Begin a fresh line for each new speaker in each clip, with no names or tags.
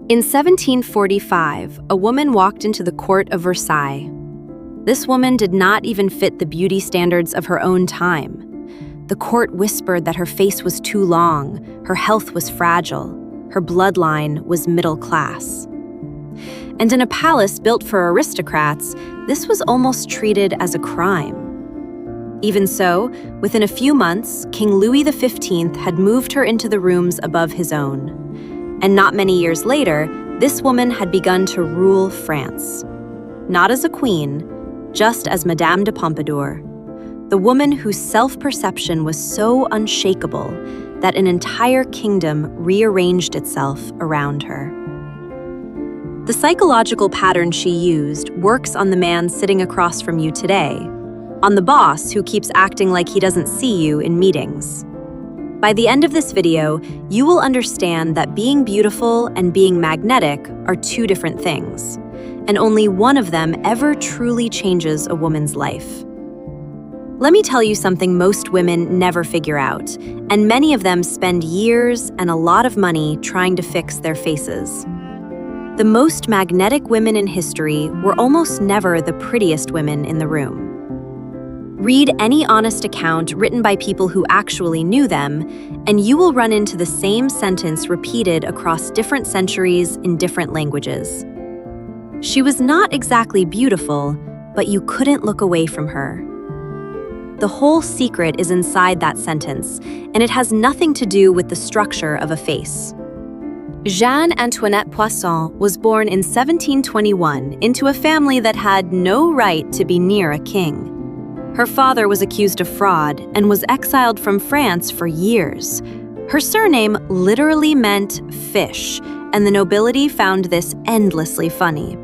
In 1745, a woman walked into the court of Versailles. This woman did not even fit the beauty standards of her own time. The court whispered that her face was too long, her health was fragile, her bloodline was middle class. And in a palace built for aristocrats, this was almost treated as a crime. Even so, within a few months, King Louis XV had moved her into the rooms above his own. And not many years later, this woman had begun to rule France. Not as a queen, just as Madame de Pompadour, the woman whose self-perception was so unshakable that an entire kingdom rearranged itself around her. The psychological pattern she used works on the man sitting across from you today, on the boss who keeps acting like he doesn't see you in meetings. By the end of this video, you will understand that being beautiful and being magnetic are two different things, and only one of them ever truly changes a woman's life. Let me tell you something most women never figure out, and many of them spend years and a lot of money trying to fix their faces. The most magnetic women in history were almost never the prettiest women in the room. Read any honest account written by people who actually knew them, and you will run into the same sentence repeated across different centuries in different languages. She was not exactly beautiful, but you couldn't look away from her. The whole secret is inside that sentence, and it has nothing to do with the structure of a face. Jeanne Antoinette Poisson was born in 1721 into a family that had no right to be near a king. Her father was accused of fraud and was exiled from France for years. Her surname literally meant fish, and the nobility found this endlessly funny.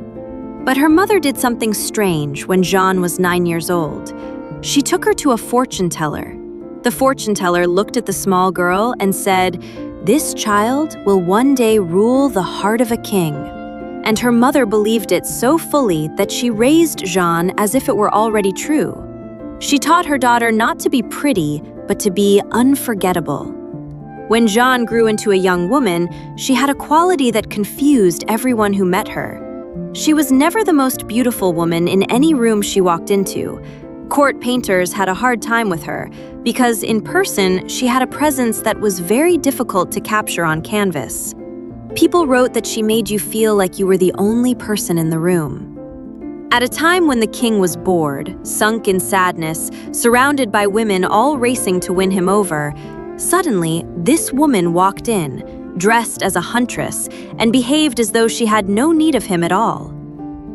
But her mother did something strange when Jeanne was 9 years old. She took her to a fortune teller. The fortune teller looked at the small girl and said, "This child will one day rule the heart of a king." And her mother believed it so fully that she raised Jeanne as if it were already true. She taught her daughter not to be pretty, but to be unforgettable. When Jeanne grew into a young woman, she had a quality that confused everyone who met her. She was never the most beautiful woman in any room she walked into. Court painters had a hard time with her, because in person, she had a presence that was very difficult to capture on canvas. People wrote that she made you feel like you were the only person in the room. At a time when the king was bored, sunk in sadness, surrounded by women all racing to win him over, suddenly this woman walked in, dressed as a huntress, and behaved as though she had no need of him at all.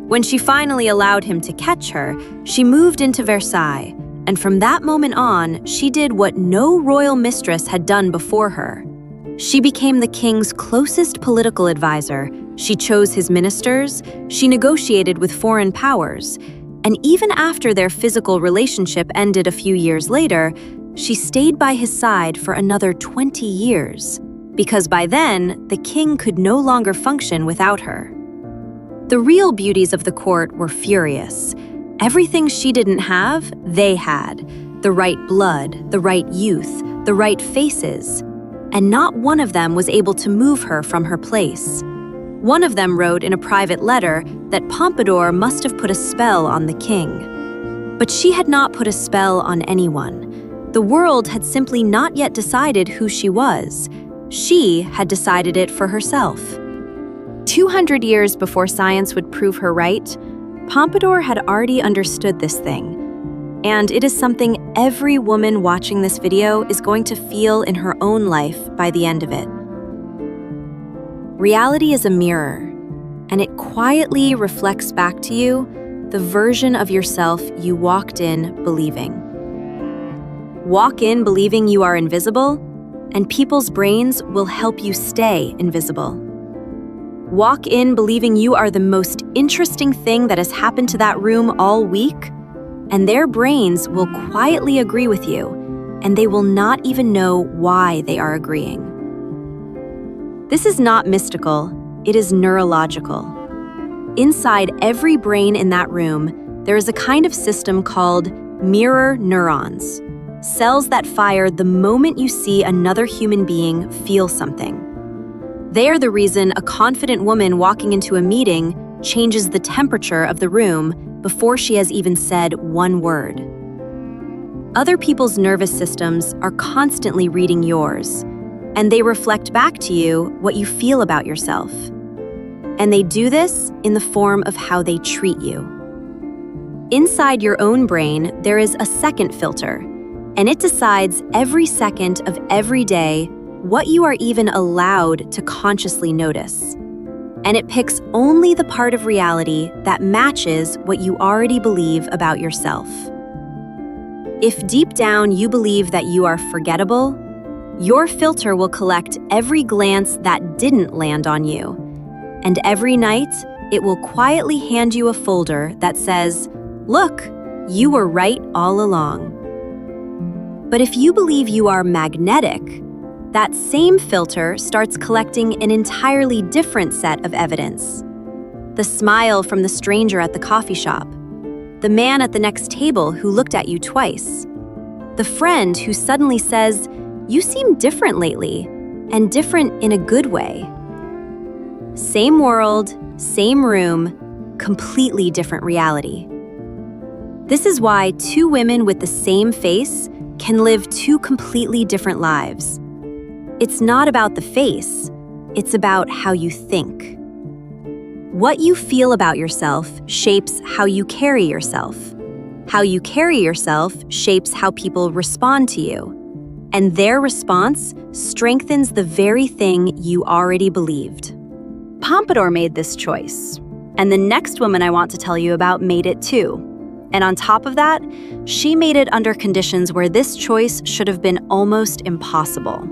When she finally allowed him to catch her, she moved into Versailles, and from that moment on, she did what no royal mistress had done before her. She became the king's closest political advisor. She chose his ministers, she negotiated with foreign powers, and even after their physical relationship ended a few years later, she stayed by his side for another 20 years, because by then, the king could no longer function without her. The real beauties of the court were furious. Everything she didn't have, they had. The right blood, the right youth, the right faces, and not one of them was able to move her from her place. One of them wrote in a private letter that Pompadour must have put a spell on the king. But she had not put a spell on anyone. The world had simply not yet decided who she was. She had decided it for herself. 200 years before science would prove her right, Pompadour had already understood this thing. And it is something every woman watching this video is going to feel in her own life by the end of it. Reality is a mirror, and it quietly reflects back to you the version of yourself you walked in believing. Walk in believing you are invisible, and people's brains will help you stay invisible. Walk in believing you are the most interesting thing that has happened to that room all week, and their brains will quietly agree with you, and they will not even know why they are agreeing. This is not mystical, it is neurological. Inside every brain in that room, there is a kind of system called mirror neurons, cells that fire the moment you see another human being feel something. They are the reason a confident woman walking into a meeting changes the temperature of the room before she has even said one word. Other people's nervous systems are constantly reading yours, and they reflect back to you what you feel about yourself. And they do this in the form of how they treat you. Inside your own brain, there is a second filter, and it decides every second of every day what you are even allowed to consciously notice. And it picks only the part of reality that matches what you already believe about yourself. If deep down you believe that you are forgettable, your filter will collect every glance that didn't land on you. And every night, it will quietly hand you a folder that says, "Look, you were right all along." But if you believe you are magnetic, that same filter starts collecting an entirely different set of evidence. The smile from the stranger at the coffee shop, the man at the next table who looked at you twice, the friend who suddenly says, "You seem different lately," and different in a good way. Same world, same room, completely different reality. This is why two women with the same face can live two completely different lives. It's not about the face, it's about how you think. What you feel about yourself shapes how you carry yourself. How you carry yourself shapes how people respond to you. And their response strengthens the very thing you already believed. Pompadour made this choice, and the next woman I want to tell you about made it too. And on top of that, she made it under conditions where this choice should have been almost impossible.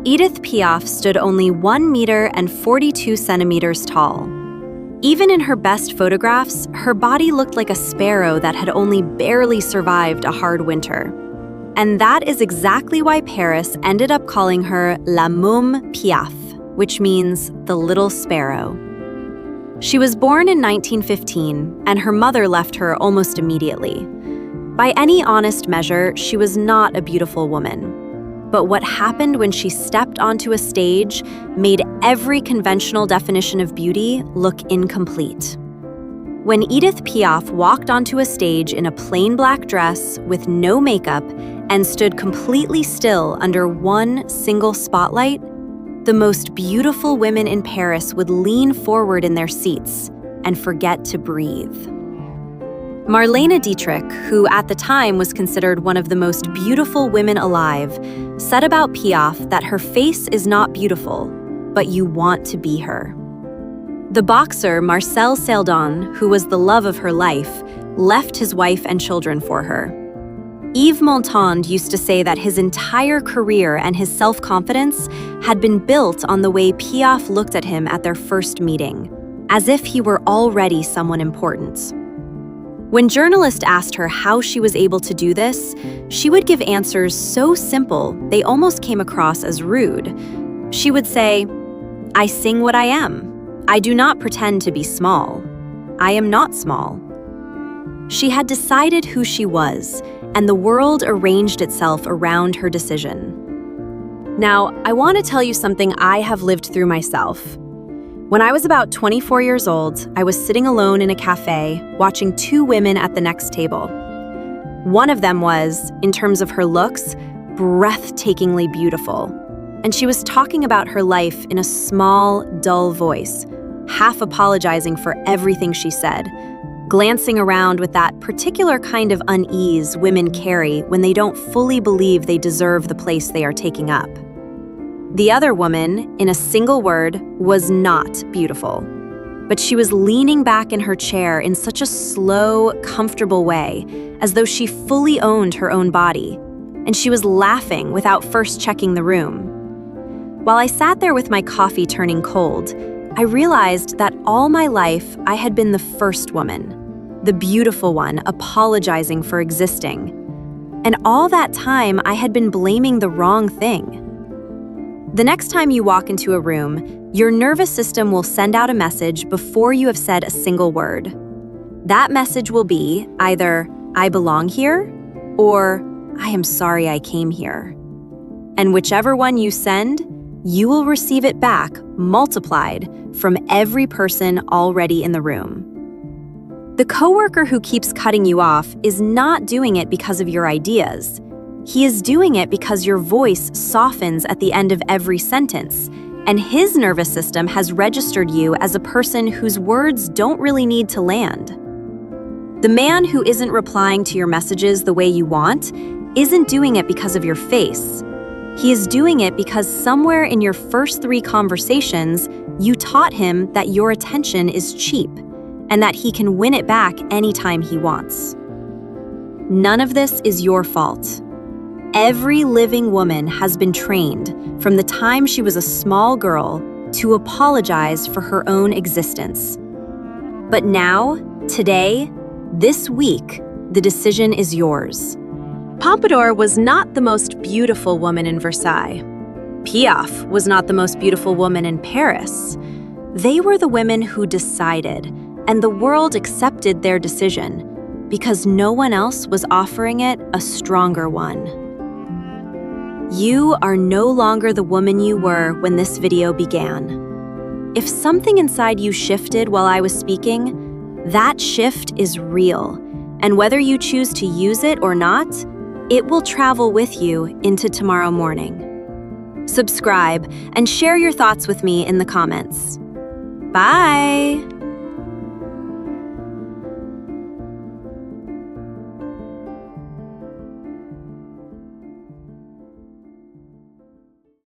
Edith Piaf stood only 1 meter and 42 centimeters tall. Even in her best photographs, her body looked like a sparrow that had only barely survived a hard winter. And that is exactly why Paris ended up calling her La Môme Piaf, which means the little sparrow. She was born in 1915, and her mother left her almost immediately. By any honest measure, she was not a beautiful woman. But what happened when she stepped onto a stage made every conventional definition of beauty look incomplete. When Edith Piaf walked onto a stage in a plain black dress with no makeup and stood completely still under one single spotlight, the most beautiful women in Paris would lean forward in their seats and forget to breathe. Marlene Dietrich, who at the time was considered one of the most beautiful women alive, said about Piaf that her face is not beautiful, but you want to be her. The boxer Marcel Celdon, who was the love of her life, left his wife and children for her. Yves Montand used to say that his entire career and his self-confidence had been built on the way Piaf looked at him at their first meeting, as if he were already someone important. When journalists asked her how she was able to do this, she would give answers so simple they almost came across as rude. She would say, "I sing what I am. I do not pretend to be small. I am not small." She had decided who she was, and the world arranged itself around her decision. Now, I want to tell you something I have lived through myself. When I was about 24 years old, I was sitting alone in a cafe, watching two women at the next table. One of them was, in terms of her looks, breathtakingly beautiful. And she was talking about her life in a small, dull voice, half apologizing for everything she said, glancing around with that particular kind of unease women carry when they don't fully believe they deserve the place they are taking up. The other woman, in a single word, was not beautiful. But she was leaning back in her chair in such a slow, comfortable way, as though she fully owned her own body. And she was laughing without first checking the room. While I sat there with my coffee turning cold, I realized that all my life I had been the first woman, the beautiful one apologizing for existing. And all that time I had been blaming the wrong thing. The next time you walk into a room, your nervous system will send out a message before you have said a single word. That message will be either, "I belong here," or "I am sorry I came here." And whichever one you send, you will receive it back, multiplied, from every person already in the room. The coworker who keeps cutting you off is not doing it because of your ideas. He is doing it because your voice softens at the end of every sentence, and his nervous system has registered you as a person whose words don't really need to land. The man who isn't replying to your messages the way you want isn't doing it because of your face. He is doing it because somewhere in your first 3 conversations, you taught him that your attention is cheap and that he can win it back anytime he wants. None of this is your fault. Every living woman has been trained from the time she was a small girl to apologize for her own existence. But now, today, this week, the decision is yours. Pompadour was not the most beautiful woman in Versailles. Piaf was not the most beautiful woman in Paris. They were the women who decided, and the world accepted their decision because no one else was offering it a stronger one. You are no longer the woman you were when this video began. If something inside you shifted while I was speaking, that shift is real, and whether you choose to use it or not, it will travel with you into tomorrow morning. Subscribe and share your thoughts with me in the comments. Bye!